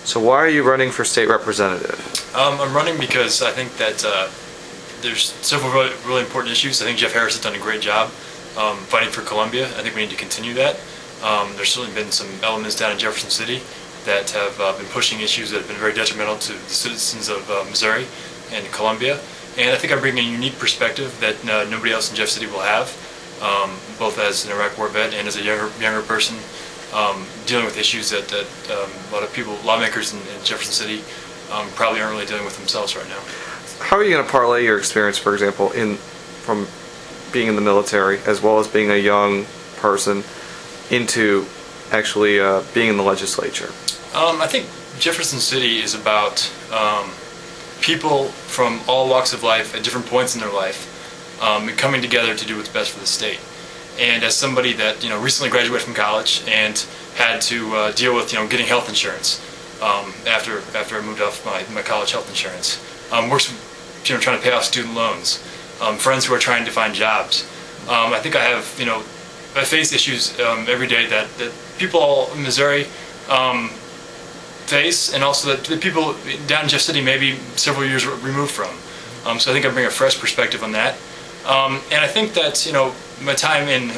So why are you running for state representative? I'm running because I think that there's several really important issues. I think Jeff Harris has done a great job fighting for Columbia. I think we need to continue that. There's certainly been some elements down in Jefferson City that have been pushing issues that have been very detrimental to the citizens of Missouri and Columbia. And I think I bring a unique perspective that nobody else in Jeff City will have, both as an Iraq War vet and as a younger person dealing with issues that a lot of people, lawmakers in Jefferson City, probably aren't really dealing with themselves right now. How are you going to parlay your experience, for example, from being in the military as well as being a young person into actually being in the legislature? I think Jefferson City is about people from all walks of life at different points in their life coming together to do what's best for the state. And as somebody that recently graduated from college and had to deal with getting health insurance after I moved off my college health insurance, works trying to pay off student loans, friends who are trying to find jobs. I think I have I face issues every day that people all in Missouri face, and also that the people down in Jeff City maybe several years removed from. So I think I bring a fresh perspective on that. And I think that my time in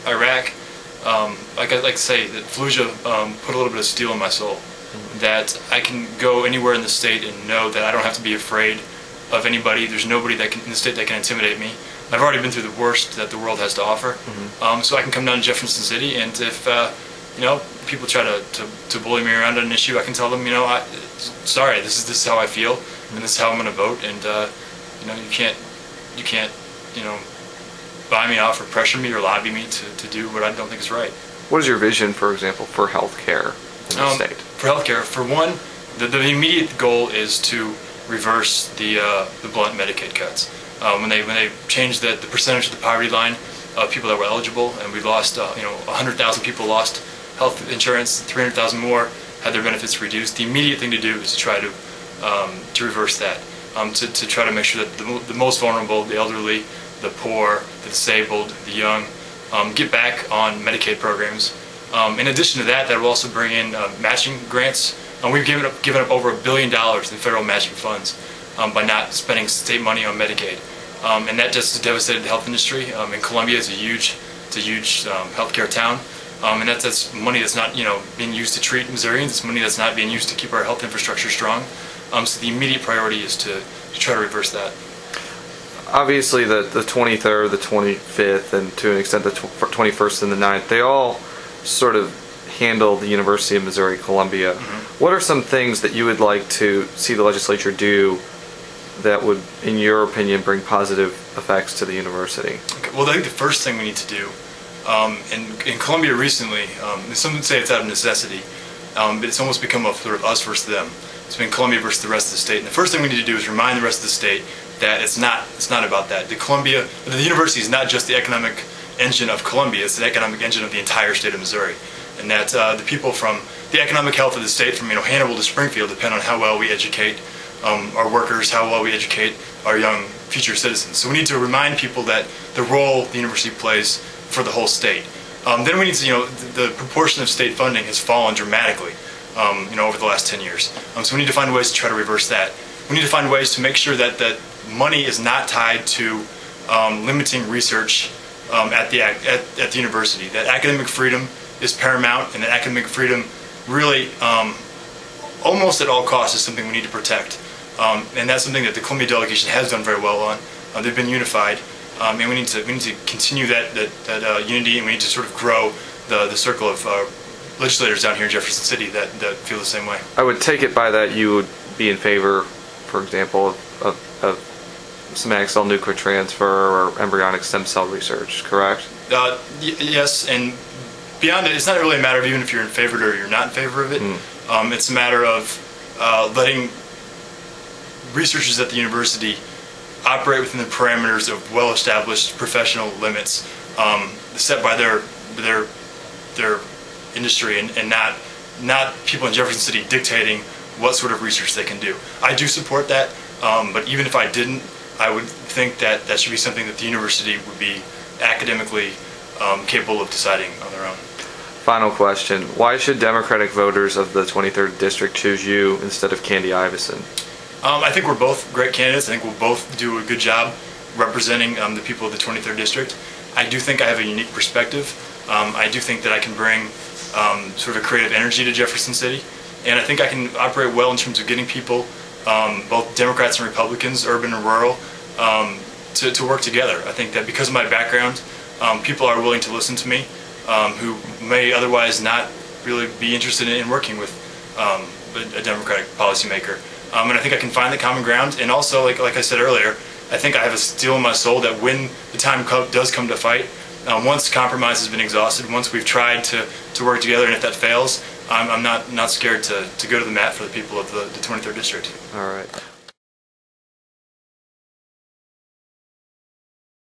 Iraq, like I like to say, that Fallujah put a little bit of steel in my soul. That I can go anywhere in the state and know that I don't have to be afraid of anybody. There's nobody in the state that can intimidate me. I've already been through the worst that the world has to offer. So I can come down to Jefferson City, and if people try to bully me around on an issue, I can tell them, sorry, this is how I feel, and this is how I'm going to vote, and you can't buy me off or pressure me or lobby me to do what I don't think is right. What is your vision, for example, for health care in the state? For health care, for one, the immediate goal is to reverse the blunt Medicaid cuts. When they changed the percentage of the poverty line of people that were eligible, and we lost 100,000 people lost health insurance, 300,000 more had their benefits reduced. The immediate thing to do is to try to reverse that, to try to make sure that the most vulnerable, the elderly, the poor, the disabled, the young, get back on Medicaid programs. In addition to that, that will also bring in matching grants. We've given up over $1 billion in federal matching funds by not spending state money on Medicaid, and that just devastated the health industry. And Columbia is a huge healthcare town, and that's money that's not being used to treat Missourians. It's money that's not being used to keep our health infrastructure strong. So the immediate priority is to try to reverse that. Obviously, the 23rd, the 25th, and to an extent the 21st and the 9th, they all sort of handle the University of Missouri Columbia. What are some things that you would like to see the legislature do that would, in your opinion, bring positive effects to the university? Okay, well, I think the first thing we need to do, in Columbia recently, some would say it's out of necessity, but it's almost become a sort of us versus them. It's been Columbia versus the rest of the state. And the first thing we need to do is remind the rest of the state that it's not about that. The university is not just the economic engine of Columbia, it's the economic engine of the entire state of Missouri. And that the people from the economic health of the state, from Hannibal to Springfield, depend on how well we educate our workers, how well we educate our young future citizens. So we need to remind people that the role the university plays for the whole state. Then we need to, the proportion of state funding has fallen dramatically, over the last 10 years. So we need to find ways to try to reverse that. We need to find ways to make sure that money is not tied to limiting research at the university. That academic freedom is paramount, and that academic freedom really, almost at all costs, is something we need to protect. And that's something that the Columbia delegation has done very well on. They've been unified, and we need to continue that unity, and we need to sort of grow the circle of legislators down here in Jefferson City that feel the same way. I would take it by that you would be in favor, for example, of somatic cell nuclear transfer or embryonic stem cell research, correct? Yes, and beyond it, it's not really a matter of even if you're in favor or you're not in favor of it. It's a matter of letting researchers at the university operate within the parameters of well-established professional limits set by their industry, and not people in Jefferson City dictating what sort of research they can do. I do support that, but even if I didn't, I would think that that should be something that the university would be academically capable of deciding on their own. Final question. Why should Democratic voters of the 23rd District choose you instead of Candy Iveson? I think we're both great candidates. I think we'll both do a good job representing the people of the 23rd District. I do think I have a unique perspective. I do think that I can bring sort of a creative energy to Jefferson City. And I think I can operate well in terms of getting people, both Democrats and Republicans, urban and rural, to work together. I think that because of my background, people are willing to listen to me who may otherwise not really be interested in working with a Democratic policymaker. And I think I can find the common ground. And also, like I said earlier, I think I have a steel in my soul that when the time does come to fight, once compromise has been exhausted, once we've tried to work together, and if that fails, I'm not scared to go to the mat for the people of the 23rd District. All right.